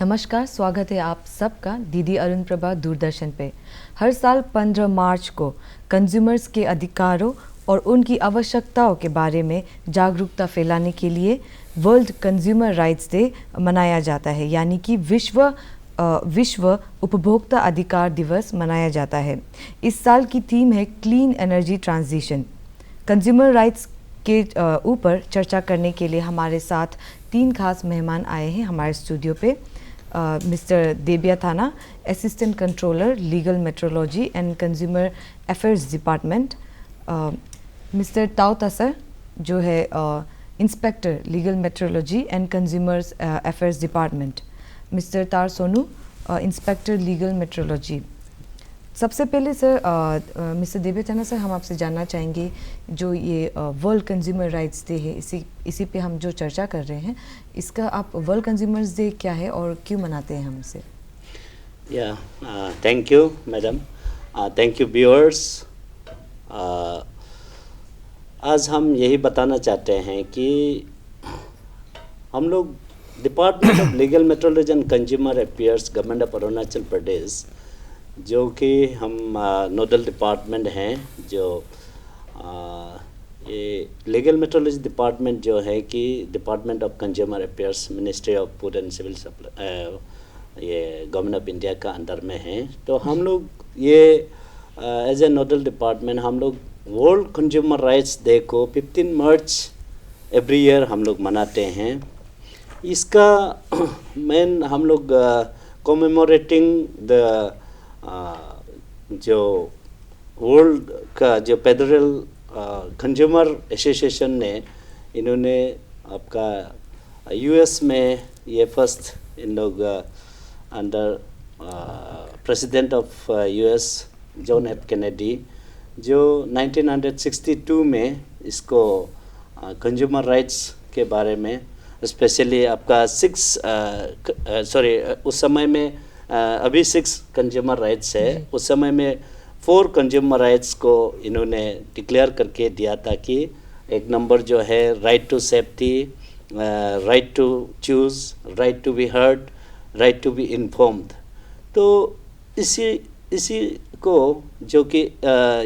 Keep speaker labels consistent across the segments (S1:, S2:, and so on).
S1: नमस्कार, स्वागत है आप सबका डीडी अरुण प्रभा दूरदर्शन पे। हर साल 15 मार्च को कंज्यूमर्स के अधिकारों और उनकी आवश्यकताओं के बारे में जागरूकता फैलाने के लिए वर्ल्ड कंज्यूमर राइट्स डे मनाया जाता है, यानी कि विश्व उपभोक्ता अधिकार दिवस मनाया जाता है। इस साल की थीम है clean energy transition. Consumer rights के ऊपर चर्चा करने के लिए हमारे साथ 3 खास मेहमान आए हैं हमारे स्टूडियो पे। Mister Debia Thana, assistant controller legal metrology and consumer affairs department, mister Tao Tasar जो है inspector legal metrology and consumers affairs department, mister Tar Sonu inspector legal metrology. सबसे पहले सर, मिस्टर देबिया थाना सर, हम आपसे जानना चाहेंगे जो ये वर्ल्ड कंज्यूमर राइट्स डे है, इसी पे हम जो चर्चा कर रहे हैं, इसका आप वर्ल्ड कंज्यूमर्स डे क्या है और क्यों मनाते हैं हम इसे?
S2: Thank you madam, thank you viewers. आज हम यही बताना चाहते हैं कि हम लोग department of legal metrology and consumer affairs government of Arunachal Pradesh, जो कि हम नोडल डिपार्टमेंट हैं, जो ये लीगल मेट्रोलॉजी डिपार्टमेंट जो है कि department of consumer affairs ministry of food and civil supply, ये गवर्नमेंट ऑफ इंडिया का अंडर में है। तो हम लोग ये एज ए नोडल डिपार्टमेंट हम लोग वर्ल्ड कंज्यूमर राइट्स डे को 15 मार्च एवरी ईयर हम लोग मनाते हैं। इसका मेन हम लोग कॉमेमोरेटिंग द जो वर्ल्ड का जो फेडरल कंज्यूमर एसोसिएशन ने, इन्होंने आपका यूएस में ये फर्स्ट इन लोग under president of US John F Kennedy, जो 1962 में इसको कंज्यूमर राइट्स के बारे में स्पेशली आपका उस समय में अभी 6 कंज्यूमर राइट्स है, उस समय में 4 कंज्यूमर राइट्स को इन्होंने डिक्लेयर करके दिया था कि एक नंबर जो है right to safety, right to choose, right to be heard, right to be informed. तो इसी को जो कि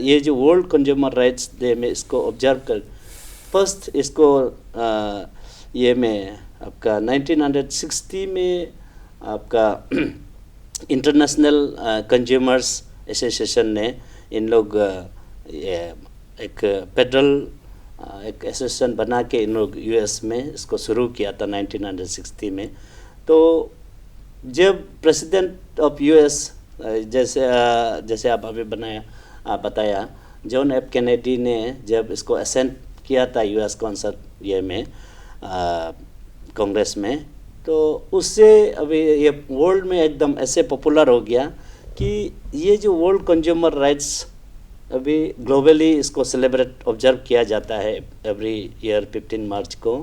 S2: ये जो वर्ल्ड कंज्यूमर राइट्स डे में इसको ऑब्जर्व कर फर्स्ट इसको ये में आपका 1960 में आपका इंटरनेशनल कंज्यूमर्स एसोसिएशन ने इन लोग एक फेडरल एक एसोसिएशन बना के इन लोग यूएस में इसको शुरू किया था 1960 में। तो जब प्रेसिडेंट ऑफ यूएस जैसे आप अभी बताया जॉन एफ कैनेडी ने जब इसको असेंट किया था यूएस कॉन्सर्ट ये में कांग्रेस में, तो उससे अभी ये वर्ल्ड में एकदम ऐसे पॉपुलर हो गया कि ये जो वर्ल्ड कंज्यूमर राइट्स अभी ग्लोबली इसको सेलिब्रेट ऑब्जर्व किया जाता है एवरी ईयर 15 मार्च को।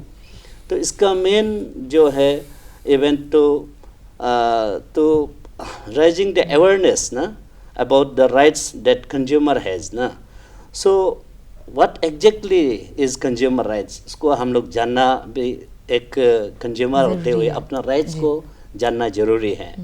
S2: तो इसका मेन जो है इवेंट तो राइजिंग द अवेयरनेस ना about the rights that consumer has ना। So what exactly is consumer rights, इसको हम लोग जानना भी, एक कंज्यूमर होते हुए अपना राइट्स को जानना ज़रूरी है।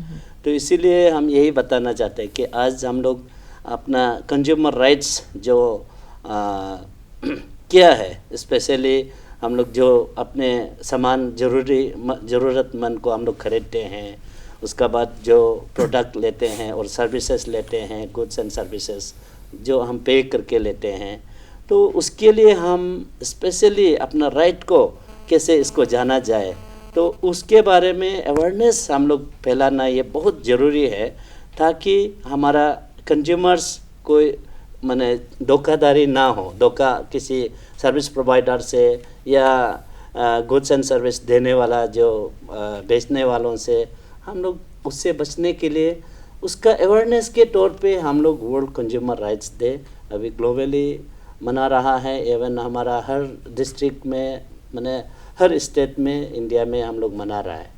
S2: तो इसीलिए हम यही बताना चाहते हैं कि आज हम लोग अपना कंज्यूमर राइट्स जो क्या है, स्पेशली हम लोग जो अपने सामान ज़रूरतमंद को हम लोग खरीदते हैं, उसका बाद जो प्रोडक्ट लेते हैं और सर्विसेज लेते हैं, गुड्स एंड सर्विसेज जो हम पे करके लेते हैं, तो उसके लिए हम स्पेशली अपना राइट को कैसे इसको जाना जाए, तो उसके बारे में अवेयरनेस हम लोग फैलाना ये बहुत ज़रूरी है, ताकि हमारा कंज्यूमर्स कोई माने धोखाधड़ी ना हो, धोखा किसी सर्विस प्रोवाइडर से या गुड्स एंड सर्विस देने वाला जो बेचने वालों से, हम लोग उससे बचने के लिए उसका अवेयरनेस के तौर पे हम लोग वर्ल्ड कंज्यूमर राइट्स डे अभी ग्लोबली मना रहा है। एवं हमारा हर डिस्ट्रिक्ट में माने हर स्टेट में इंडिया में हम लोग मना रहा है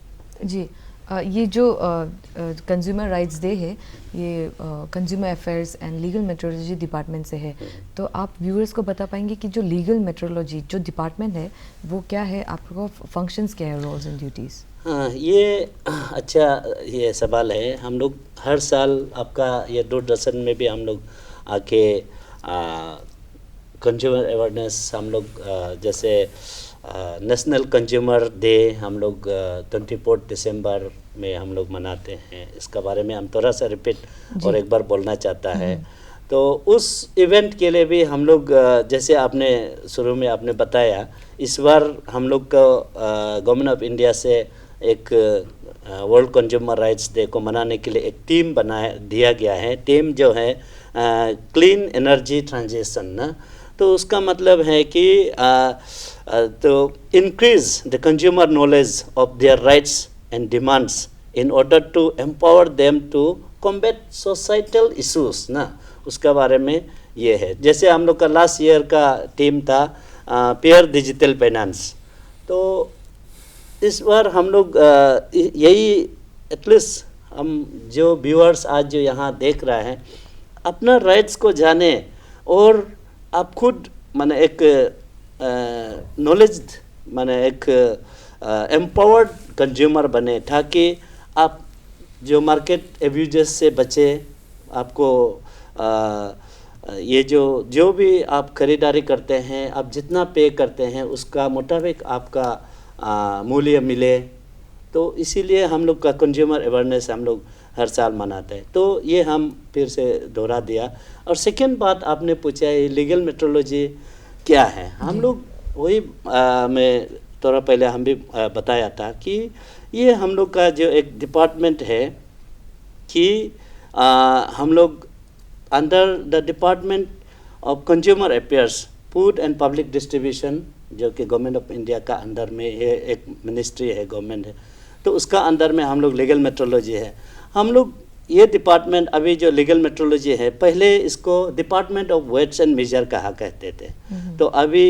S1: जी। ये जो कंज्यूमर राइट्स डे है, ये consumer affairs and legal metrology department से है, तो आप व्यूअर्स को बता पाएंगे कि जो लीगल मेट्रोलॉजी जो डिपार्टमेंट है वो क्या है, आपका फंक्शंस क्या है, रोल्स एंड ड्यूटीज़?
S2: हाँ, ये अच्छा ये सवाल है। हम लोग हर साल आपका ये दूरदर्शन में भी हम लोग आके कंज्यूमर अवेयरनेस हम लोग जैसे नेशनल कंज्यूमर डे हम लोग 24 दिसंबर में हम लोग मनाते हैं। इसका बारे में हम थोड़ा सा रिपीट और एक बार बोलना चाहता है। तो उस इवेंट के लिए भी हम लोग जैसे आपने शुरू में आपने बताया, इस बार हम लोग को गवर्नमेंट ऑफ इंडिया से एक वर्ल्ड कंज्यूमर राइट्स डे को मनाने के लिए एक टीम दिया गया है। टीम जो है क्लीन एनर्जी ट्रांजिशन ना, तो उसका मतलब है कि to increase the consumer knowledge of their rights and demands in order to empower them to combat societal issues ना, उसका बारे में ये है। जैसे हम लोग का लास्ट ईयर का टीम था पेयर डिजिटल फाइनेंस, तो इस बार हम लोग यही एटलीस्ट हम जो व्यूअर्स आज जो यहाँ देख रहे हैं अपना राइट्स को जाने और आप खुद माने एक नॉलेज माने एक एम्पावर्ड कंज्यूमर बने, ताकि आप जो मार्केट एब्यूजेस से बचे। आपको ये जो भी आप खरीदारी करते हैं, आप जितना पे करते हैं उसका मुताबिक आपका मूल्य मिले। तो इसीलिए हम लोग का कंज्यूमर अवेयरनेस हम लोग हर साल मनाते हैं। तो ये हम फिर से दोहरा दिया। और सेकेंड बात आपने पूछा है लीगल मेट्रोलॉजी क्या है। हम लोग वही मैं थोड़ा पहले हम भी बताया था कि ये हम लोग का जो एक डिपार्टमेंट है कि हम लोग under the department of consumer affairs food and public distribution, जो कि गवर्नमेंट ऑफ इंडिया का अंडर में ये एक मिनिस्ट्री है, गवर्नमेंट है, तो उसका अंदर में हम लोग लीगल मेट्रोलॉजी है। हम लोग ये डिपार्टमेंट अभी जो लीगल मेट्रोलॉजी है, पहले इसको department of weights and measure कहा कहते थे। तो अभी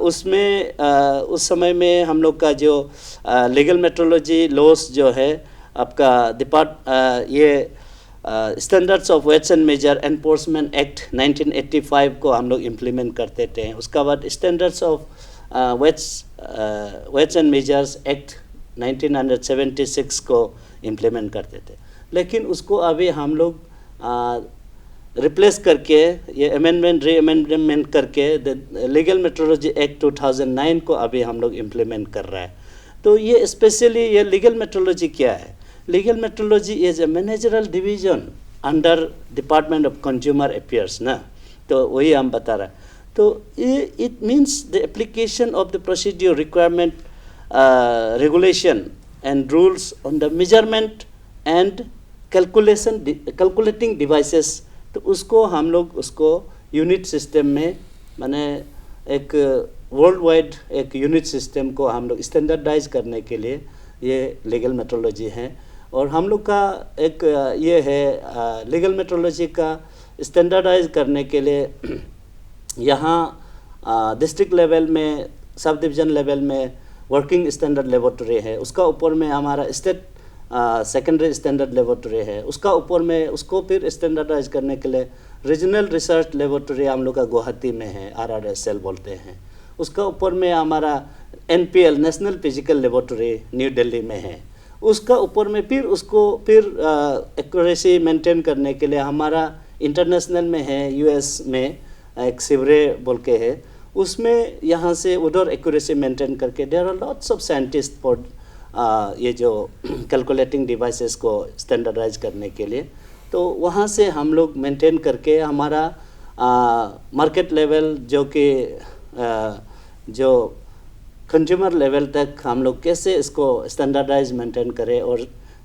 S2: उसमें उस समय में हम लोग का जो लीगल मेट्रोलॉजी लॉस जो है आपका ये standards of weights and measure enforcement act 1985 को हम लोग इम्प्लीमेंट करते थे। उसका बाद standards of weights and measures act 1976 को इम्प्लीमेंट करते थे। लेकिन उसको अभी हम लोग रिप्लेस करके ये री-अमेंडमेंट करके लीगल मेट्रोलॉजी एक्ट 2009 को अभी हम लोग इम्प्लीमेंट कर रहा है। तो ये स्पेशली ये लीगल मेट्रोलॉजी क्या है? Legal metrology is a managerial division under department of consumer affairs ना, तो वही हम बता रहे हैं। तो it means the application of the procedure requirement regulation and rules on the measurement and calculating devices. तो उसको हम लोग उसको यूनिट सिस्टम में माने एक वर्ल्ड वाइड एक यूनिट सिस्टम को हम लोग स्टैंडर्डाइज करने के लिए ये लीगल मेट्रोलॉजी है। और हम लोग का एक ये है लीगल मेट्रोलॉजी का स्टैंडर्डाइज करने के लिए यहाँ डिस्ट्रिक्ट लेवल में, सब डिवीज़न लेवल में वर्किंग स्टैंडर्ड लेबोरेटरी है। उसका ऊपर में हमारा स्टेट सेकेंडरी स्टैंडर्ड लेबोरेटरी है। उसका ऊपर में उसको फिर स्टैंडर्डाइज करने के लिए रीजनल रिसर्च लेबोरेटरी हम लोग का गुवाहाटी में है, RRSL बोलते हैं। उसका ऊपर में हमारा NPL national physical laboratory new Delhi में है। उसका ऊपर में फिर उसको फिर एक्यूरेसी मेंटेन करने के लिए हमारा इंटरनेशनल में है, US में एक सिवरे बोल के है, उसमें यहाँ से उधर एक्यूरेसी मेंटेन करके there are lots of scientist for ये जो कैलकुलेटिंग डिवाइसेस को स्टैंडर्डाइज करने के लिए। तो वहाँ से हम लोग मेंटेन करके हमारा मार्केट लेवल जो कि जो कंज्यूमर लेवल तक हम लोग कैसे इसको स्टैंडर्डाइज मेंटेन करें और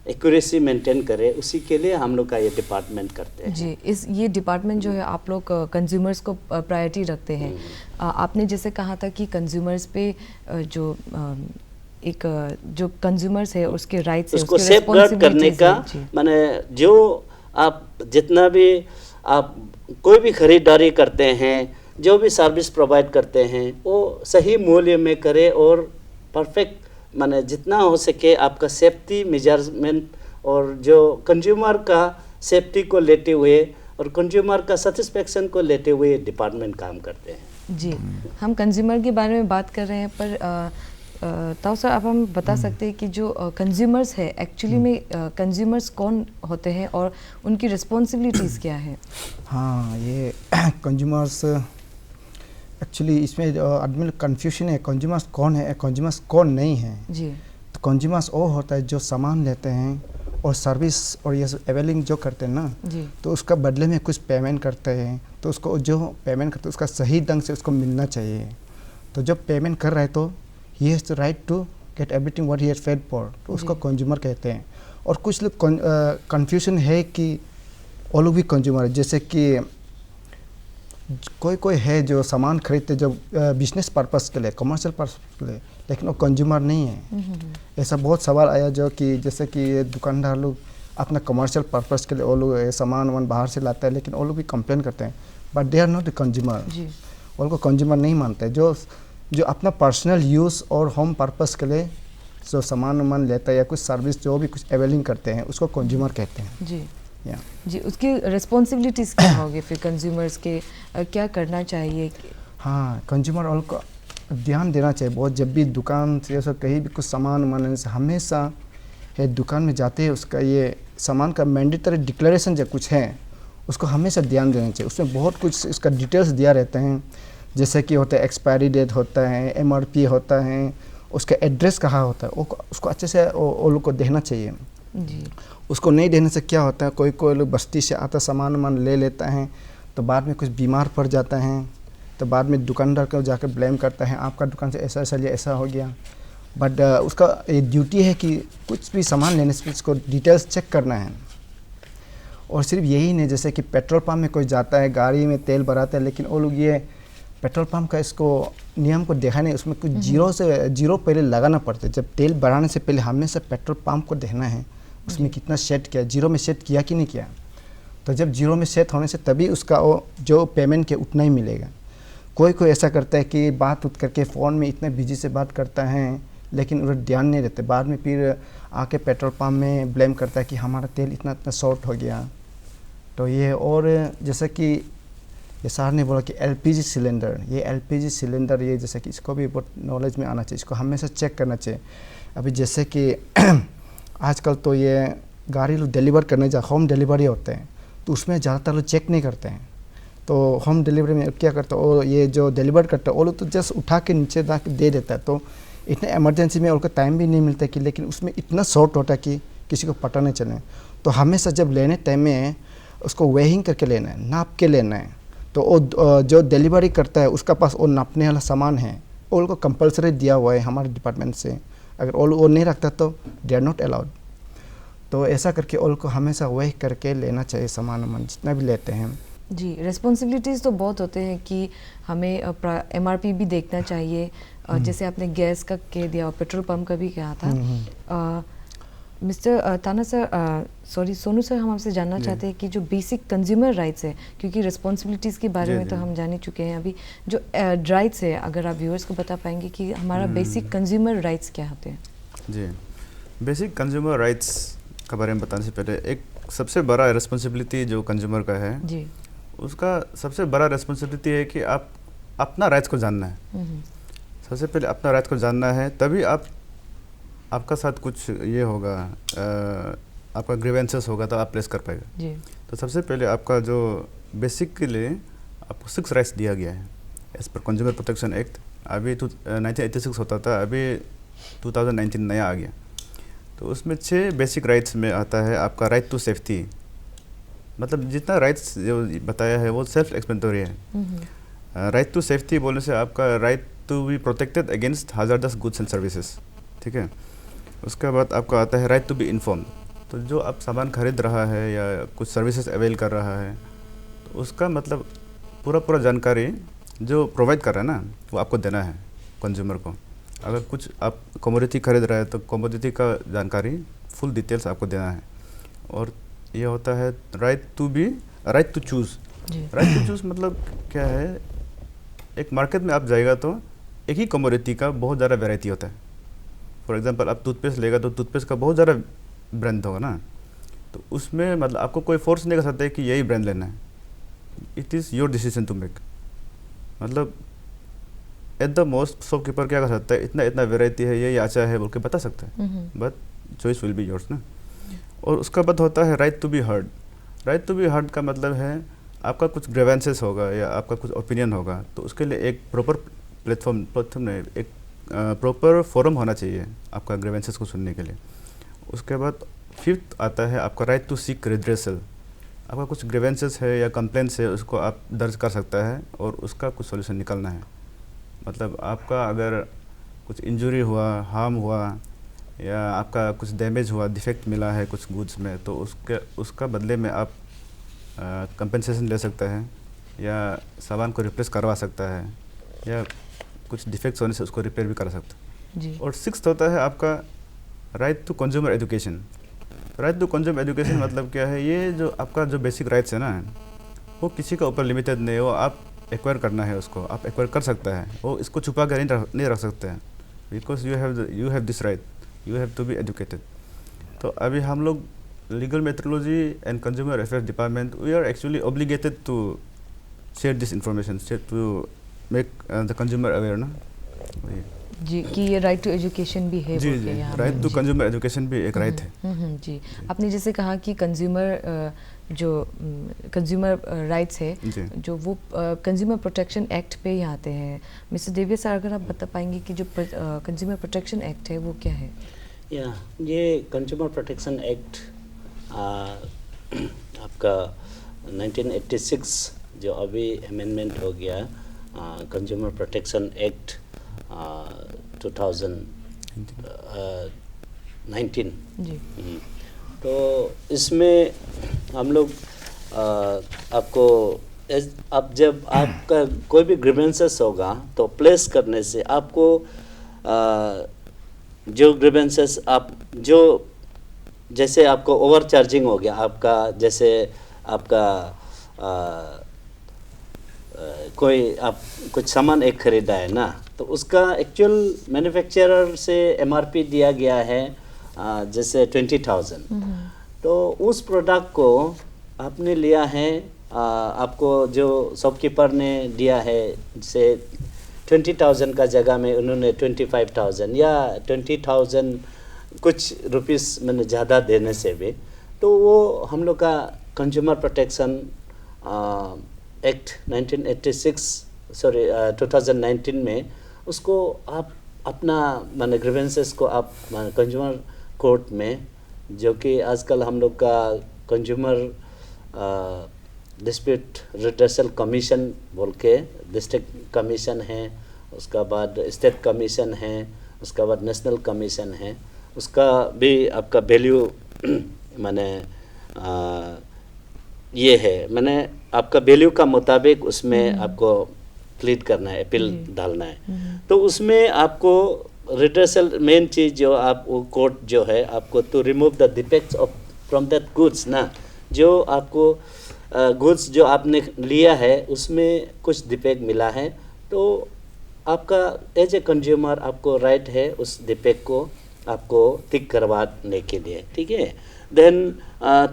S2: एक्यूरेसी मेंटेन करें, उसी के लिए हम लोग का ये डिपार्टमेंट करते हैं।
S1: जी, ये डिपार्टमेंट जो है आप लोग कंज्यूमर्स को प्रायोरिटी रखते हैं। आपने जैसे कहा था कि कंज्यूमर्स पे जो एक जो कंज्यूमर्स है उसके राइट्स है,
S2: उसको सेफगार्ड करने का, माने जो आप जितना भी आप कोई भी खरीदारी करते हैं, जो भी सर्विस प्रोवाइड करते हैं, वो सही मूल्य में करें और परफेक्ट माने जितना हो सके आपका सेफ्टी मेजरमेंट और जो कंज्यूमर का सेफ्टी को लेते हुए और कंज्यूमर का सेटिस्फेक्शन को लेते हुए डिपार्टमेंट काम करते हैं।
S1: जी, हम कंज्यूमर के बारे में बात कर रहे हैं, पर ताऊ सर, अब हम बता सकते हैं कि जो कंज्यूमर्स है एक्चुअली में कंज्यूमर्स कौन होते हैं और उनकी रिस्पॉन्सिबिलिटीज़ क्या है?
S3: हाँ, ये कंज्यूमर्स एक्चुअली इसमें आदमी कन्फ्यूजन है, कंज्यूमर्स कौन है, कंज्यूमर्स कौन नहीं है।
S1: जी।
S3: तो कंज्यूमर्स वो होता है जो सामान लेते हैं और सर्विस और ये अवेलिंग जो करते हैं ना,
S1: जी।
S3: तो उसका बदले में कुछ पेमेंट करते हैं, तो उसको जो पेमेंट करते हैं उसका सही ढंग से उसको मिलना चाहिए। तो जब पेमेंट कर रहा है तो he has the right to get everything what he has paid for, तो उसको कंज्यूमर कहते हैं। और कुछ लोग कन्फ्यूजन है कि वो लोग भी कंज्यूमर है, जैसे कि कोई है जो सामान खरीदते जो बिजनेस पर्पस के लिए, कमर्शियल पर्पस के लिए, लेकिन वो कंज्यूमर नहीं है। ऐसा बहुत सवाल आया जो कि जैसे कि ये दुकानदार लोग अपना कमर्शियल पर्पस के लिए वो लोग सामान बाहर से लाता है, लेकिन वो लोग भी कंप्लेन करते हैं, but they are not the consumer. उनको कंज्यूमर नहीं मानते। जो अपना पर्सनल यूज़ और होम पर्पस के लिए जो सामान लेता है या कुछ सर्विस जो भी कुछ अवेलिंग करते हैं उसको कंज्यूमर कहते हैं।
S1: जी जी, उसकी रिस्पॉन्सिबिलिटीज़ क्या होगी फिर कंज्यूमर्स के, क्या करना चाहिए?
S3: हाँ, कंज्यूमर वालों को ध्यान देना चाहिए बहुत। जब भी दुकान से या कहीं भी कुछ सामान मानने से हमेशा है दुकान में जाते हैं उसका ये सामान का मैंडेटरी डिक्लेरेशन जो कुछ है उसको हमेशा ध्यान देना चाहिए। उसमें बहुत कुछ इसका डिटेल्स दिया रहते हैं, जैसे कि होता है एक्सपायरी डेट होता है, MRP होता है, उसका एड्रेस कहाँ होता है, उसको अच्छे से वो लोग को देखना चाहिए।
S1: जी।
S3: उसको नहीं देने से क्या होता है, कोई लोग बस्ती से आता सामान ले लेता है, तो बाद में कुछ बीमार पड़ जाता है, तो बाद में दुकानदार को जाकर ब्लेम करता है, आपका दुकान से ऐसा लिया, ऐसा हो गया। बट उसका ये ड्यूटी है कि कुछ भी सामान लेने से उसको डिटेल्स चेक करना है। और सिर्फ यही नहीं, जैसे कि पेट्रोल पंप में कोई जाता है, गाड़ी में तेल भराता है, लेकिन वो लोग ये पेट्रोल पंप का इसको नियम को देखा नहीं, उसमें कुछ जीरो पहले लगाना पड़ता है। जब तेल भराने से पहले हमेशा पेट्रोल पंप को देखना है उसमें कितना सेट किया, जीरो में सेट किया कि नहीं किया। तो जब जीरो में सेट होने से तभी उसका वो जो पेमेंट के उतना ही मिलेगा। कोई ऐसा करता है कि बात करके फ़ोन में इतने बिजी से बात करता है, लेकिन उधर ध्यान नहीं देते, बाद में फिर आके पेट्रोल पंप में ब्लेम करता है कि हमारा तेल इतना शॉर्ट हो गया। तो ये, और जैसे कि ये सर ने बोला कि LPG सिलेंडर, ये LPG सिलेंडर ये जैसे कि इसको भी बहुत नॉलेज में आना चाहिए, इसको हमेशा चेक करना चाहिए। अभी जैसे कि आजकल तो ये गाड़ी लोग डिलीवर करने होम डिलीवरी होते हैं, तो उसमें ज़्यादातर लोग चेक नहीं करते हैं। तो होम डिलीवरी में क्या करता है, और ये जो डिलीवर करता है वो लोग तो जस्ट उठा के नीचे ला के दे देता है। तो इतने इमरजेंसी में उनको टाइम भी नहीं मिलता कि, लेकिन उसमें इतना शॉर्ट होता है कि किसी को पता नहीं चले। तो हमेशा जब लेने टाइम में उसको वेइंग करके लेना है, नाप के लेना है। तो वो जो डिलीवरी करता है उसका पास वो नापने वाला सामान है, वो उनको कंपलसरी दिया हुआ है हमारे डिपार्टमेंट से। अगर वो नहीं रखता तो दे आर नॉट अलाउड। तो ऐसा करके ऑल को हमेशा वेह करके लेना चाहिए सामान जितना भी लेते हैं।
S1: जी, रिस्पॉन्सिबिलिटीज़ तो बहुत होते हैं कि हमें MRP भी देखना चाहिए, जैसे आपने गैस का कह दिया और पेट्रोल पंप का भी कहा था। मिस्टर ताना सर, सॉरी सोनू सर, हम आपसे जानना चाहते हैं कि जो बेसिक कंज्यूमर राइट्स है, क्योंकि रिस्पॉन्सिबिलिटीज़ के बारे में तो हम जान ही चुके हैं, अभी जो राइट्स है अगर आप व्यूअर्स को बता पाएंगे कि हमारा बेसिक कंज्यूमर राइट्स क्या होते हैं?
S4: जी, बेसिक कंज्यूमर राइट्स के बारे में बताने से पहले एक सबसे बड़ा रिस्पॉन्सिबिलिटी जो कंज्यूमर का है
S1: जी,
S4: उसका सबसे बड़ा रिस्पॉन्सिबिलिटी है कि आप अपना राइट्स को जानना है। सबसे पहले अपना राइट्स को जानना है, तभी आपका साथ कुछ ये होगा, आपका ग्रीवेंसेस होगा तो आप प्लेस कर पाएगा।
S1: जी।
S4: तो सबसे पहले आपका जो बेसिक के लिए आपको 6 राइट्स दिया गया है as per consumer protection act. अभी 1986 होता था, अभी 2019 नया आ गया। तो उसमें 6 बेसिक राइट्स में आता है आपका राइट टू सेफ्टी। मतलब जितना राइट्स जो बताया है वो सेल्फ एक्सप्लेनेटरी है। राइट टू सेफ्टी बोलने से आपका right to be protected against hazardous goods and services, ठीक है। उसके बाद आपका आता है राइट टू बी इन्फॉर्म। तो जो आप सामान खरीद रहा है या कुछ सर्विसेज अवेल कर रहा है, तो उसका मतलब पूरा जानकारी जो प्रोवाइड कर रहा है ना, वो आपको देना है कंज्यूमर को। अगर कुछ आप कमोडिटी खरीद रहे हैं तो कमोडिटी का जानकारी फुल डिटेल्स आपको देना है। और ये होता है right to choose. Right to choose मतलब क्या है, एक मार्केट में आप जाएगा तो एक ही कमोडिटी का बहुत ज़्यादा वैरायटी होता है। फॉर एग्जांपल आप टूथपेस्ट लेगा तो टूथपेस्ट का बहुत ज़्यादा ब्रांड होगा ना, तो उसमें मतलब आपको कोई फोर्स नहीं कर सकता है कि यही ब्रांड लेना है। It is your decision to make. मतलब एट द मोस्ट शॉपकीपर क्या कर सकता है, इतना इतना वेराइटी है, ये अच्छा है बोल के बता सकता है, but choice will be yours ना। और उसका बाद होता है right to be heard. Right to be heard का मतलब है आपका कुछ ग्रेवेंसेस होगा या आपका कुछ ओपिनियन होगा, तो उसके लिए एक प्रॉपर प्लेटफॉर्म नहीं, एक प्रॉपर फोरम होना चाहिए आपका ग्रेवेंसेस को सुनने के लिए। उसके बाद फिफ्थ आता है आपका राइट टू सीक रिड्रेसल। आपका कुछ ग्रेवेंसेस है या कंप्लेंट्स है, उसको आप दर्ज कर सकता है और उसका कुछ सॉल्यूशन निकालना है। मतलब आपका अगर कुछ इंजरी हुआ, हार्म हुआ या आपका कुछ डैमेज हुआ, डिफेक्ट मिला है कुछ गुड्स में, तो उसका बदले में आप कंपेंसेशन ले सकता है या सामान को रिप्लेस करवा सकता है या कुछ डिफेक्ट्स होने से उसको रिपेयर भी कर सकता है
S1: जी।
S4: और सिक्स्थ होता है आपका right to consumer education. Right to consumer education मतलब क्या है, ये जो आपका जो बेसिक राइट्स है ना, वो किसी का ऊपर लिमिटेड नहीं है, वो आप एक्वायर करना है, उसको आप एक्वायर कर सकता है, वो इसको छुपा कर नहीं रख सकते हैं, because you have this right, you have to be educated. तो अभी हम लोग legal metrology and consumer affairs department, we are actually obligated to share this information, to make the consumer aware ना।
S1: जी, कि ये राइट टू एजुकेशन भी है
S4: जी
S1: बोल के
S4: जी,
S1: यहाँ
S4: राइट
S1: पे।
S4: To
S1: ji.
S4: कंज्यूमर एजुकेशन भी एक राइट है।
S1: जी, आपने जैसे कहा कि कंज्यूमर जो कंज्यूमर राइट्स है,
S4: जी।
S1: जो वो कंज्यूमर प्रोटेक्शन एक्ट पे ही आते हैं। मिस्टर देविया सर, अगर आप बता पाएंगे कि जो कंज्यूमर प्रोटेक्शन एक्ट है वो क्या है?
S2: या ये कंज्यूमर प्रोटेक्शन एक्ट आपका 1986 जो अभी अमेंडमेंट हो गया, कंज्यूमर प्रोटेक्शन एक्ट 2019।
S1: जी।
S2: तो इसमें हम लोग आपको अब जब आपका कोई भी ग्रीवेंसेस होगा तो प्लेस करने से आपको जो ग्रीवेंसेस आप जो जैसे आपको ओवर चार्जिंग हो गया आपका, जैसे आपका कोई आप कुछ सामान एक खरीदा है ना, तो उसका एक्चुअल मैन्युफैक्चरर से एमआरपी दिया गया है जैसे 20,000, तो उस प्रोडक्ट को आपने लिया है, आपको जो शॉपकीपर ने दिया है से 20,000 का जगह में उन्होंने 25,000 या 20,000 कुछ रुपीस मैंने ज़्यादा देने से भी, तो वो हम लोग का कंज्यूमर प्रोटेक्शन एक्ट 2019 में उसको आप अपना माने ग्रीवेंसेस को आप कंज्यूमर कोर्ट में, जो कि आजकल हम लोग का कंज्यूमर डिस्प्यूट रिड्रेसल कमीशन बोल के डिस्ट्रिक्ट कमीशन है, उसका बाद स्टेट कमीशन है, उसका बाद नेशनल कमीशन है, उसका भी आपका वैल्यू माने ये है, मैंने आपका वैल्यू का मुताबिक उसमें आपको प्लीड करना है, अपील डालना है। तो उसमें आपको रिड्रेसल मेन चीज़ जो आप वो कोर्ट जो है आपको to remove the defects of from that goods ना, जो आपको गुड्स जो आपने लिया है उसमें कुछ डिफेक्ट मिला है, तो आपका एज ए कंज्यूमर आपको राइट है उस डिफेक्ट को आपको ठीक करवाने के लिए, ठीक है। Then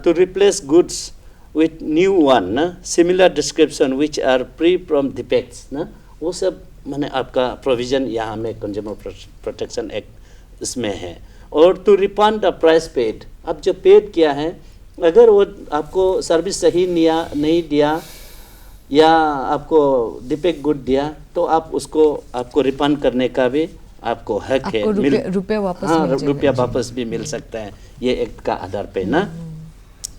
S2: to replace goods with new one ना, similar description which are free from defects ना, वो सब माने आपका प्रोविज़न यहाँ में कंज्यूमर प्रोटेक्शन एक्ट इसमें है। और to refund the price paid, अब जो पेड किया है अगर वो आपको सर्विस सही नहीं दिया या आपको डिफेक्ट गुड दिया, तो आप उसको आपको रिफंड करने का भी आपको हक है,
S1: रुपये वापस
S2: हाँ
S1: मिल जाएगा।
S2: रुपया वापस भी मिल सकता है ये एक्ट का आधार पे ना।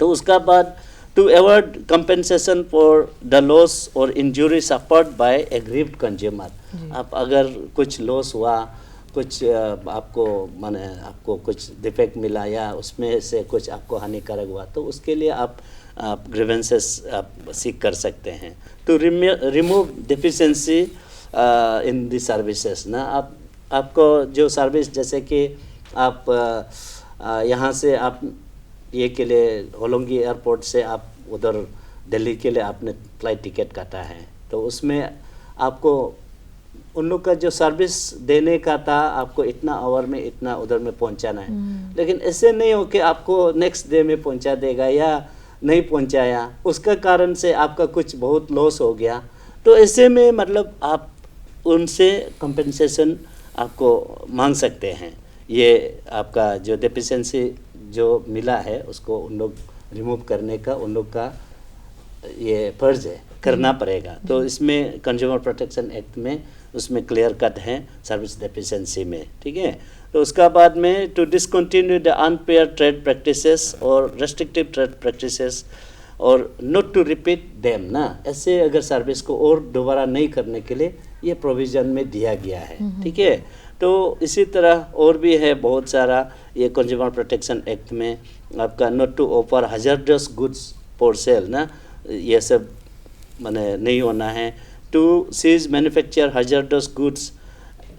S2: तो उसका बाद to award compensation for the loss or injury suffered by aggrieved consumer, आप अगर कुछ लॉस हुआ, कुछ आपको माने आपको कुछ डिफेक्ट मिला या उसमें से कुछ आपको हानिकारक हुआ, तो उसके लिए आप ग्रीवेंसेस आप सीख कर सकते हैं। To remove deficiency in the services ना, आपको जो सर्विस जैसे कि आप यहाँ से आप ये के लिए होलोंगी एयरपोर्ट से आप उधर दिल्ली के लिए आपने फ़्लाइट टिकट काटा है, तो उसमें आपको उन लोग का जो सर्विस देने का था आपको इतना आवर में इतना उधर में पहुंचाना है, लेकिन ऐसे नहीं हो कि आपको नेक्स्ट डे में पहुंचा देगा या नहीं पहुंचाया, उसका कारण से आपका कुछ बहुत लॉस हो गया, तो ऐसे में मतलब आप उनसे कंपनसेशन आपको मांग सकते हैं। ये आपका जो डेफिशिएंसी जो मिला है उसको उन लोग रिमूव करने का उन लोग का ये फर्ज है, करना पड़ेगा। तो इसमें कंज्यूमर प्रोटेक्शन एक्ट में उसमें क्लियर कट है सर्विस डेफिशिएंसी में, ठीक है। तो उसका बाद में to discontinue the unfair trade practices और रेस्ट्रिक्टिव ट्रेड प्रैक्टिसेस और नॉट टू रिपीट देम ना, ऐसे अगर सर्विस को और दोबारा नहीं करने के लिए ये प्रोविज़न में दिया गया है, ठीक है। तो इसी तरह और भी है बहुत सारा ये कंज्यूमर प्रोटेक्शन एक्ट में आपका not to offer hazardous goods for sale ना, ये सब माने नहीं होना है। To cease manufacture hazardous goods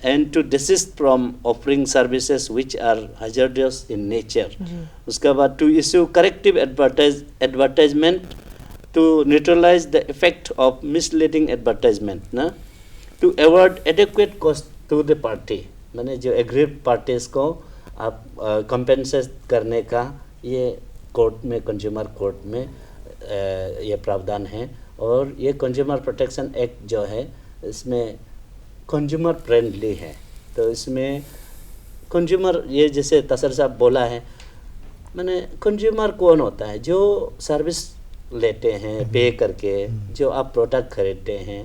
S2: and to desist from offering services which are hazardous in nature. उसके बाद to issue corrective advertisement to neutralise the effect of misleading advertisement ना, to avoid adequate cost to the party, मैंने जो agreed parties को आप compensate करने का ये कोर्ट में कंज्यूमर कोर्ट में ये प्रावधान है। और ये कंज्यूमर प्रोटेक्शन एक्ट जो है इसमें कंज्यूमर फ्रेंडली है। तो इसमें कंज्यूमर ये जैसे तसर साहब बोला है, मैंने कंज्यूमर कौन होता है जो सर्विस लेते हैं पे करके, जो आप प्रोडक्ट खरीदते हैं।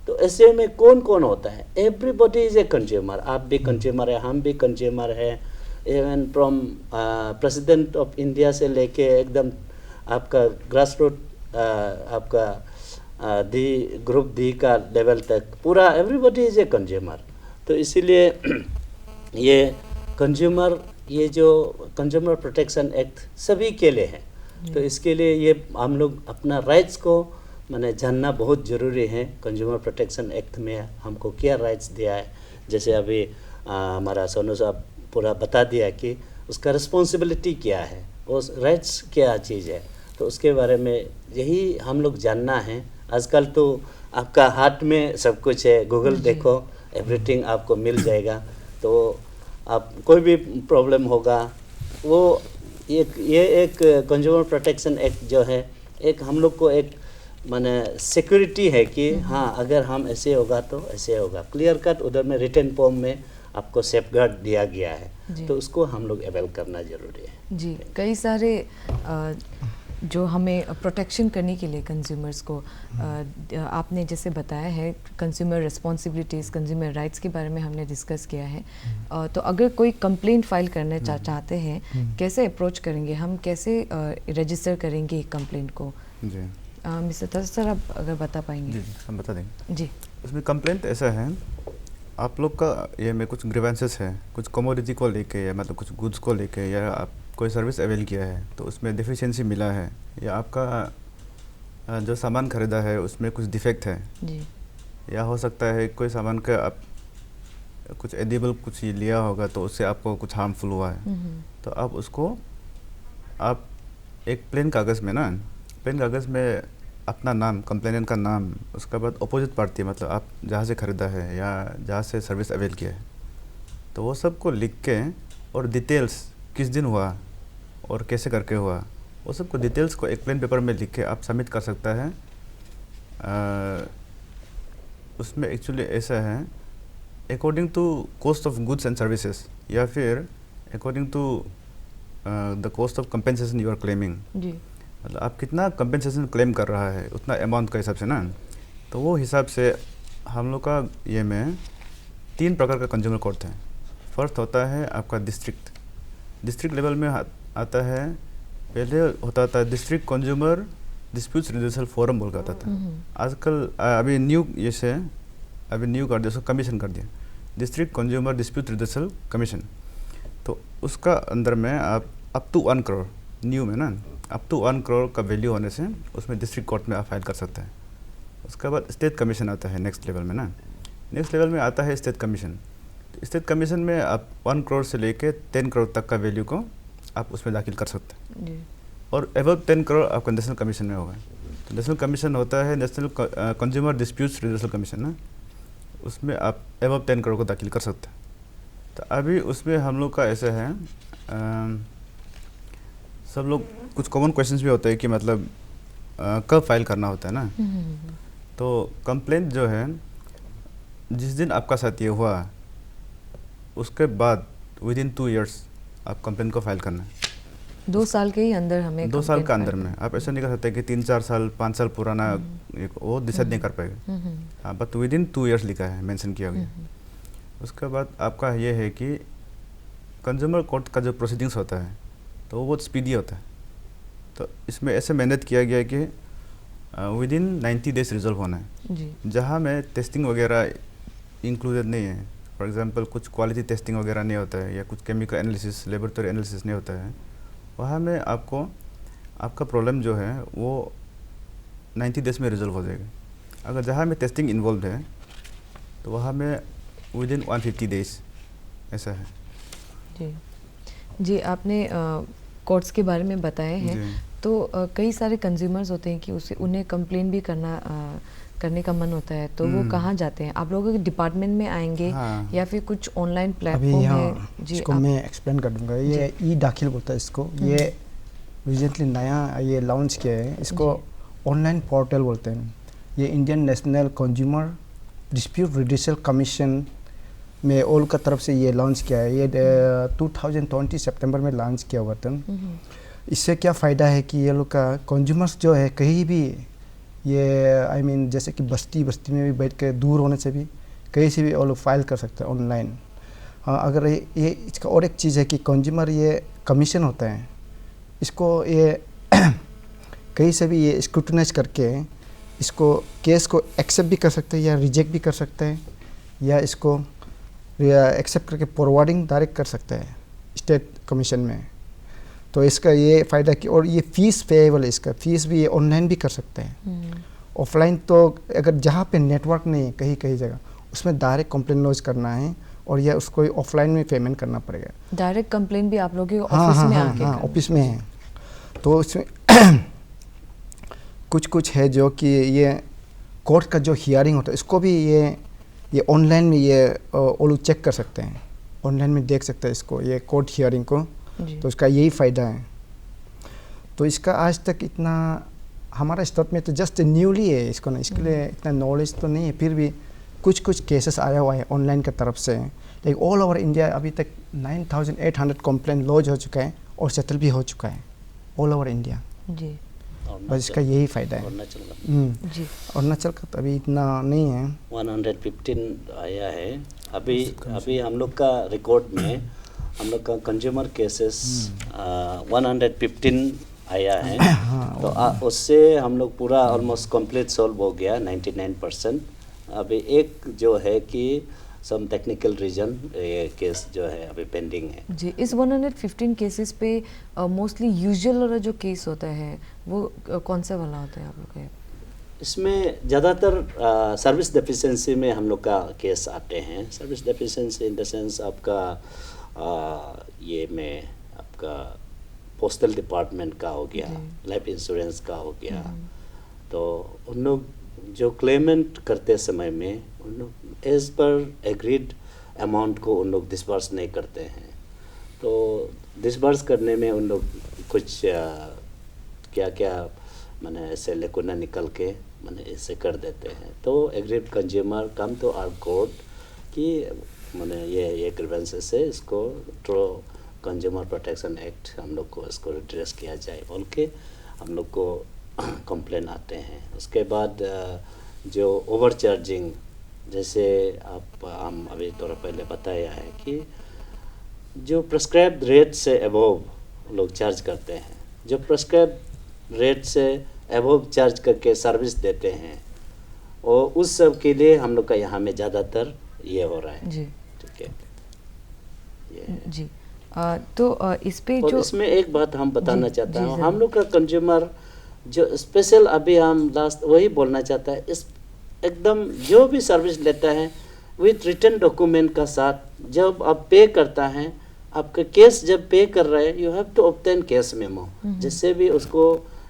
S2: तो ऐसे में कौन कौन होता है, एवरीबॉडी इज ए कंज्यूमर। आप भी कंज्यूमर है, हम भी कंज्यूमर है। Even from president of India से लेके एकदम आपका ग्रास रूट आपका डी ग्रुप डी का लेवल तक पूरा एवरीबॉडी इज ए कंज्यूमर। तो इसीलिए ये कंज्यूमर ये जो कंज्यूमर प्रोटेक्शन एक्ट सभी के लिए है। तो इसके लिए ये हम लोग अपना राइट्स को मैंने जानना बहुत ज़रूरी है। कंज्यूमर प्रोटेक्शन एक्ट में हमको क्या राइट्स दिया है, जैसे अभी हमारा सोनू साहब पूरा बता दिया कि उसका रिस्पॉन्सिबिलिटी क्या है, उस राइट्स क्या चीज़ है। तो उसके बारे में यही हम लोग जानना है। आजकल तो आपका हाथ में सब कुछ है, गूगल देखो एवरीथिंग आपको मिल जाएगा। तो आप कोई भी प्रॉब्लम होगा वो ये एक कंज्यूमर प्रोटेक्शन एक्ट जो है एक हम लोग को एक माने सिक्योरिटी है कि हाँ अगर हम ऐसे होगा तो ऐसे होगा, क्लियर कट उधर में रिटन फॉर्म में आपको सेफगार्ड दिया गया है। तो उसको हम लोग अवेल करना ज़रूरी है
S1: जी। कई सारे जो हमें प्रोटेक्शन करने के लिए कंज्यूमर्स को आपने जैसे बताया है, कंज्यूमर रिस्पॉन्सिबिलिटीज़, कंज्यूमर राइट्स के बारे में हमने डिस्कस किया है। तो अगर कोई कंप्लेंट फाइल करना चाहते हैं, कैसे अप्रोच करेंगे हम, कैसे रजिस्टर करेंगे कंप्लेंट को?
S4: जी
S1: मिस्टर तसर सर आप अगर बता पाएंगे।
S4: जी हम बता देंगे
S1: जी।
S4: उसमें कंप्लेंट ऐसा है, आप लोग का ये में कुछ ग्रीवेंसेस है, कुछ कमोडिटी को लेके या मतलब कुछ गुड्स को लेके, या आप कोई सर्विस अवेल किया है तो उसमें डिफिशिएंसी मिला है, या आपका जो सामान ख़रीदा है उसमें कुछ डिफेक्ट है
S1: जी।
S4: या हो सकता है कोई सामान का आप कुछ एडिबल कुछ लिया होगा तो उससे आपको कुछ हार्मफुल हुआ है। तो आप उसको आप एक प्लेन कागज़ में ना, प्लेन कागज़ में अपना नाम, कंप्लेनेंट का नाम, उसके बाद अपोजिट पार्टी मतलब आप जहाँ से ख़रीदा है या जहाँ से सर्विस अवेल किया है, तो वो सब को लिख के और डिटेल्स किस दिन हुआ और कैसे करके हुआ, वो सब को डिटेल्स को एक प्लेन पेपर में लिख के आप सबमिट कर सकता है। उसमें एक्चुअली ऐसा है according to cost of goods and services या फिर according to the cost of compensation you are claiming.
S1: जी।
S4: मतलब आप कितना कंपेंसेशन क्लेम कर रहा है उतना अमाउंट का हिसाब से ना, तो वो हिसाब से हम लोग का ये में 3 प्रकार का कंज्यूमर कोर्ट है। फर्स्ट होता है आपका डिस्ट्रिक्ट लेवल में आता है। पहले होता था डिस्ट्रिक्ट कंज्यूमर डिस्प्यूट्स रिड्यूसल फोरम बोल के आता था। आजकल अभी न्यू ये से अभी न्यू कर दिया, उसको कमीशन कर दिया, district consumer dispute redressal commission. तो उसका अंदर में आप अप टू 1 करोड़ न्यू में ना, अप टू 1 करोड़ का वैल्यू होने से उसमें डिस्ट्रिक्ट कोर्ट में आप फाइल कर सकते हैं। उसके बाद स्टेट कमीशन आता है नेक्स्ट लेवल में ना, नेक्स्ट लेवल में आता है स्टेट कमीशन। स्टेट कमीशन में आप 1 करोड़ से लेके 10 करोड़ तक का वैल्यू को आप उसमें दाखिल कर सकते हैं
S1: जी।
S4: और अबव 10 करोड़ आपका नेशनल कमीशन में होगा। तो नेशनल कमीशन होता है नेशनल कंज्यूमर डिस्प्यूट्स रिड्यूसल कमीशन ना, उसमें आप अबव 10 करोड़ को दाखिल कर सकते हैं। तो अभी उसमें हम लोग का ऐसा है, सब लोग कुछ कॉमन क्वेश्चंस भी होते हैं कि मतलब कब फाइल करना होता है ना। तो कंप्लेंट जो है जिस दिन आपका साथ ये हुआ उसके बाद विद इन 2 इयर्स आप कंप्लेन को फाइल करना है।
S1: 2 साल के ही अंदर हमें
S4: 2 साल
S1: complaint
S4: के अंदर
S1: file
S4: में आप ऐसा नहीं कर सकते कि 3-4 साल 5 साल पुराना एक वो डिसाइड नहीं कर पाएगा। हाँ, बट विद इन 2 इयर्स लिखा है, मेंशन किया गया। उसके बाद आपका ये है कि कंज्यूमर कोर्ट का जो प्रोसीडिंग्स होता है तो वो बहुत स्पीडी होता है। तो इसमें ऐसे मेहनत किया गया कि विद इन 90 डेज रिजॉल्व होना है।
S1: जी
S4: जहाँ में टेस्टिंग वगैरह इंक्लूडेड नहीं है, फॉर एग्जांपल कुछ क्वालिटी टेस्टिंग वगैरह नहीं होता है या कुछ केमिकल एनालिसिस, लेबोरेटरी एनालिसिस नहीं होता है, वहाँ में आपको आपका प्रॉब्लम जो है वो 90 डेज में रिजॉल्व हो जाएगा। अगर जहाँ में टेस्टिंग इन्वॉल्व है तो वहाँ में विद इन 150 डेज ऐसा है।
S1: जी जी, आपने कोर्ट्स के बारे में बताए हैं,
S4: जी।
S1: तो कई सारे कंज्यूमर्स होते हैं कि उसे उन्हें कंप्लेन भी करने का मन होता है, तो वो कहाँ जाते हैं? आप लोगों के डिपार्टमेंट में आएंगे
S4: हाँ।
S1: या फिर कुछ ऑनलाइन
S3: अभी
S1: प्लेटफॉर्म
S3: यहाँ
S1: है? जी
S3: इसको
S1: आप-
S3: मैं एक्सप्लेन कर दूंगा। ये ई दाखिल बोलता है इसको, ये रिसेंटली नया ये लॉन्च किया है। इसको ऑनलाइन पोर्टल बोलते हैं। ये Indian national consumer dispute redressal commission में ऑल का तरफ से ये लॉन्च किया है। ये 2020 सितंबर में लॉन्च किया हुआ था। इससे क्या फ़ायदा है कि ये लोग का कंज्यूमर्स जो है कहीं भी ये जैसे कि बस्ती में भी बैठ के दूर होने से भी कहीं से भी वो लोग फाइल कर सकते हैं ऑनलाइन। हाँ, अगर ये इसका और एक चीज़ है कि कंज्यूमर ये कमीशन होता है, इसको ये कहीं से भी ये स्क्रूटनाइज करके इसको केस को एक्सेप्ट भी कर सकते हैं या रिजेक्ट भी कर सकते हैं, या इसको एक्सेप्ट करके फॉरवर्डिंग डायरेक्ट कर सकते हैं स्टेट कमीशन में। तो इसका ये फ़ायदा कि और ये फ़ीस पेएबल है, इसका फ़ीस भी ये ऑनलाइन भी कर सकते हैं। ऑफलाइन तो अगर जहाँ पे नेटवर्क नहीं है कहीं जगह उसमें डायरेक्ट कंप्लेन लॉन्च करना है और या उसको ऑफलाइन में पेमेंट करना पड़ेगा।
S1: डायरेक्ट कंप्लेन भी आप लोगों के ऑफिस में आके
S3: हाँ,
S1: करना?
S3: ऑफिस में है। तो इसमें कुछ है जो कि ये कोर्ट का जो हियरिंग होता है इसको भी ये ऑनलाइन में ये वो लोग चेक कर सकते हैं, ऑनलाइन में देख सकते हैं इसको, ये कोर्ट हियरिंग को।
S1: जी।
S3: तो इसका यही फ़ायदा है। तो इसका आज तक इतना हमारा स्टेट में तो जस्ट न्यूली है, इसको ना इसके लिए इतना नॉलेज तो नहीं है। फिर भी कुछ केसेस आया हुआ है ऑनलाइन की तरफ से। लाइक ऑल ओवर इंडिया अभी तक 9800 कंप्लेन लॉन्च हो चुका है और सेटल भी हो चुका है ऑल ओवर इंडिया।
S1: जी
S3: बस इसका यही फ़ायदा है।
S2: अरुणाचल का
S1: जी
S3: अरुणाचल का तो अभी इतना नहीं है।
S2: 115 आया है अभी हम लोग का रिकॉर्ड में हम लोग का कंज्यूमर केसेस 115 आया है। तो उससे हम लोग पूरा ऑलमोस्ट कंप्लीट सॉल्व हो गया 99%। अभी एक जो है कि सम टेक्निकल रीजन ये केस जो है अभी पेंडिंग है।
S1: जी, इस 115 केसेस पे मोस्टली यूजुअल वाला जो केस होता है वो कौन सा वाला होता है आप लोग का?
S2: इसमें ज़्यादातर सर्विस डेफिशिएंसी में हम लोग का केस आते हैं। Service deficiency in the sense आपका ये में आपका पोस्टल डिपार्टमेंट का हो गया, लाइफ इंश्योरेंस का हो गया। तो उन लोग जो क्लेमेंट करते समय में उन लोग एज पर एग्रीड अमाउंट को उन लोग डिस्बर्स नहीं करते हैं। तो डिस्बर्स करने में उन लोग कुछ क्या मैंने ऐसे लेकुना निकल के मैंने ऐसे कर देते हैं। तो aggrieved consumer come to our court कि मैंने ये ग्रीवेंसेस से इसको थ्रू कंज्यूमर प्रोटेक्शन एक्ट हम लोग को इसको रिड्रेस किया जाए बोल के हम लोग को कंप्लेन आते हैं। उसके बाद जो ओवर चार्जिंग, जैसे हम अभी थोड़ा पहले बताया है कि जो प्रेस्क्राइब्ड रेट से अबव लोग चार्ज करते हैं, जो प्रेस्क्राइब्ड रेट से अबव चार्ज करके सर्विस देते हैं और उस सब के लिए हम लोग का यहाँ में ज़्यादातर ये हो रहा है।
S1: जी
S2: ठीक है ये
S1: जी। तो इस पे
S2: और
S1: जो
S2: इसमें एक बात हम बताना
S1: जी,
S2: चाहता
S1: जी,
S2: हूँ,
S1: ज़रूर।
S2: हम लोग का कंज्यूमर जो स्पेशल अभी हम लास्ट वही बोलना चाहता है, इस एकदम जो भी सर्विस लेता है विथ रिटन डॉक्यूमेंट का साथ जब आप पे करता है, आपका केस जब पे कर रहे हैं you have to obtain cash memo, जिससे भी उसको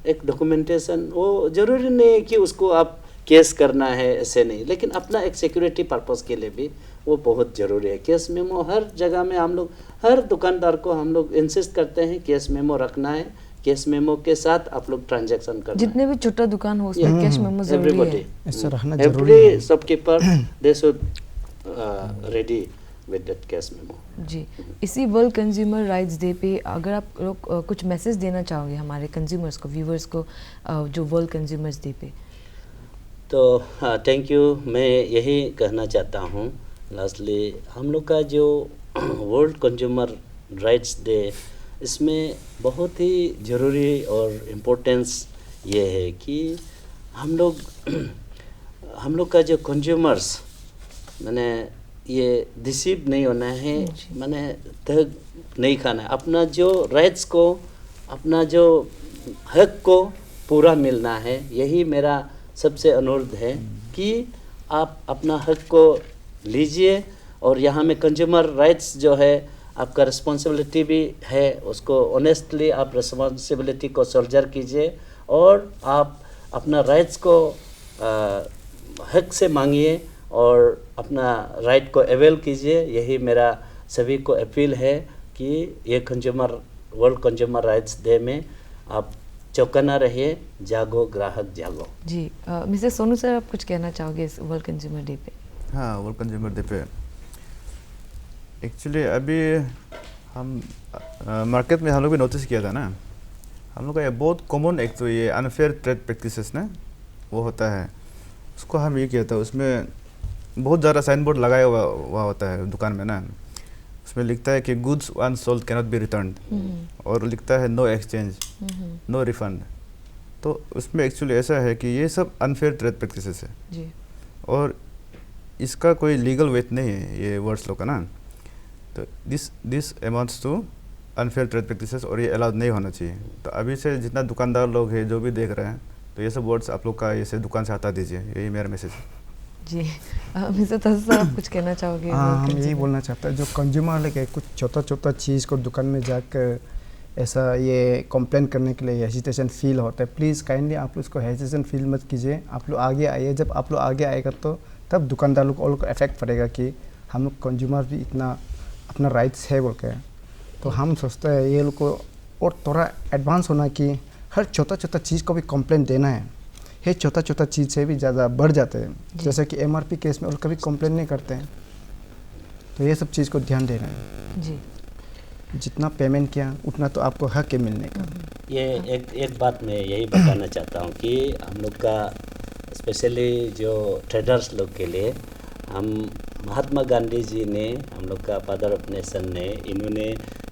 S2: एक डॉक्यूमेंटेशन, वो जरूरी नहीं है कि उसको आप केस करना है ऐसे नहीं, लेकिन अपना एक सिक्योरिटी पर्पस के लिए भी वो बहुत ज़रूरी है। केस मेमो हर जगह में हम लोग हर दुकानदार को हम लोग इंसिस्ट करते हैं केस मेमो रखना है। केस मेमो के साथ आप लोग ट्रांजैक्शन करना
S1: जितने भी छोटा दुकान हो उसमें कैश मेमो जरूरी
S2: एवरीबॉडी
S1: है।
S3: ऐसा रहना जरूरी
S2: एवरी
S3: है।
S2: Shopkeeper they should ready with that case memo.
S1: जी, इसी वर्ल्ड कंज्यूमर राइट्स डे पे अगर आप लोग कुछ मैसेज देना चाहोगे हमारे कंज्यूमर्स को, व्यूवर्स को, जो वर्ल्ड कंज्यूमर्स डे पे?
S2: तो थैंक यू। मैं यही कहना चाहता हूँ लास्टली, हम लोग का जो वर्ल्ड कंज्यूमर राइट्स डे, इसमें बहुत ही ज़रूरी और इम्पोर्टेंस ये है कि हम लोग का जो कंज्यूमर्स मैंने ये डिसीव नहीं होना है, मैंने ठग नहीं खाना है, अपना जो राइट्स को, अपना जो हक को पूरा मिलना है। यही मेरा सबसे अनुरोध है कि आप अपना हक को लीजिए, और यहाँ में कंज्यूमर राइट्स जो है आपका रिस्पॉन्सिबिलिटी भी है, उसको ऑनेस्टली आप रिस्पॉन्सिबिलिटी को सर्जर कीजिए, और आप अपना राइट्स को हक से मांगिए और अपना राइट को अवेल कीजिए। यही मेरा सभी को अपील है कि ये वर्ल्ड कंज्यूमर राइट्स डे में आप चौकन्ना रहिए, जागो ग्राहक जागो।
S1: जी, मिस्टर सोनू सर, आप कुछ कहना चाहोगे इस वर्ल्ड कंज्यूमर डे पे?
S4: हाँ, वर्ल्ड कंज्यूमर डे पे एक्चुअली अभी हम मार्केट में हम लोग भी नोटिस किया था ना, हम लोग का ये बहुत कॉमन एक तो ये अनफेयर ट्रेड प्रैक्टिसेस ना वो होता है, उसको हम ये किया था। उसमें बहुत ज़्यादा साइन बोर्ड लगाया हुआ होता है दुकान में ना, उसमें लिखता है कि goods once sold cannot be return, और लिखता है नो एक्सचेंज, नो रिफंड। तो उसमें एक्चुअली ऐसा है कि ये सब अनफेयर ट्रेड प्रैक्टिसेस है
S1: जी, और
S4: इसका कोई लीगल वेट नहीं है ये वर्ड्स लोग का ना। तो this amounts to unfair trade practices, और ये अलाउड नहीं होना चाहिए। तो अभी से जितना दुकानदार लोग हैं जो भी देख रहे हैं, तो ये सब वर्ड्स आप लोग का ऐसे दुकान से हटा दीजिए, यही मेरा मैसेज है।
S1: जी, मिस्टर तस्सा, आप कुछ कहना चाहोगे?
S3: हाँ, हम यही बोलना चाहते हैं, जो कंज्यूमर लेके कुछ छोटा चीज़ को दुकान में जाकर ऐसा ये कंप्लेन करने के लिए हेजिटेशन फील होता है, प्लीज़ काइंडली आप लोग इसको हेजिटेशन फील मत कीजिए, आप लोग आगे आइए। जब आप लोग आगे आएगा तो तब दुकानदार लोग और को इफेक्ट पड़ेगा कि हम लोग कंज्यूमर भी इतना अपना राइट्स है बोल के। तो हम सोचते हैं ये लोग को और थोड़ा एडवांस होना कि हर छोटा चीज़ को भी कंप्लेन देना है। ये छोटा चीज़ से भी ज़्यादा बढ़ जाते हैं, जैसे कि MRP केस में और कभी कंप्लेन नहीं करते हैं। तो ये सब चीज़ को ध्यान देना है
S1: जी,
S3: जितना पेमेंट किया उतना तो आपको हक है मिलने का।
S2: ये एक बात मैं यही बताना चाहता हूँ कि हम लोग का स्पेशली जो ट्रेडर्स लोग के लिए, हम महात्मा गांधी जी ने, हम लोग का फादर ऑफ नेशन ने, इन्होंने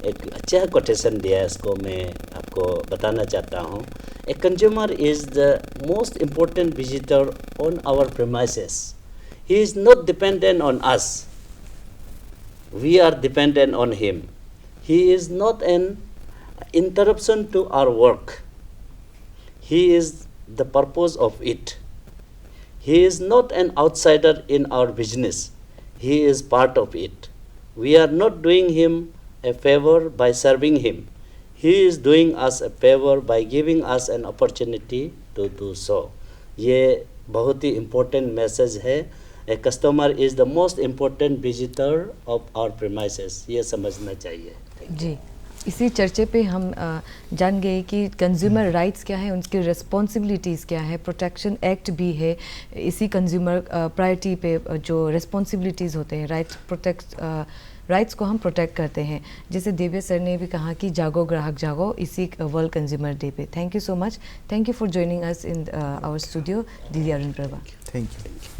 S2: एक अच्छा कोटेशन दिया है, इसको मैं आपको बताना चाहता हूँ। A consumer is the most important visitor on our premises. He is not dependent on us, we are dependent on him. He is not an interruption to our work. He is the purpose of it. He is not an outsider in our business. He is part of it. We are not doing him a favor by serving him. He is doing us a favor by giving us an opportunity to do so. ये बहुत ही important message है। A customer is the most important visitor of our premises. ये समझना चाहिए।
S1: जी, इसी चर्चे पे हम जान गए कि कंज्यूमर राइट्स क्या है, उनकी रिस्पॉन्सिबिलिटीज़ क्या है, प्रोटेक्शन एक्ट भी है। इसी कंज्यूमर प्रायोरिटी पे जो रिस्पॉन्सिबिलिटीज़ होते हैं, राइट्स को हम प्रोटेक्ट करते हैं। जैसे देव्य सर ने भी कहा कि जागो ग्राहक जागो, इसी वर्ल्ड कंज्यूमर डे पे। Thank you so much, thank you for joining us in our studio, दीदी अरुण प्रभा।
S4: Thank you.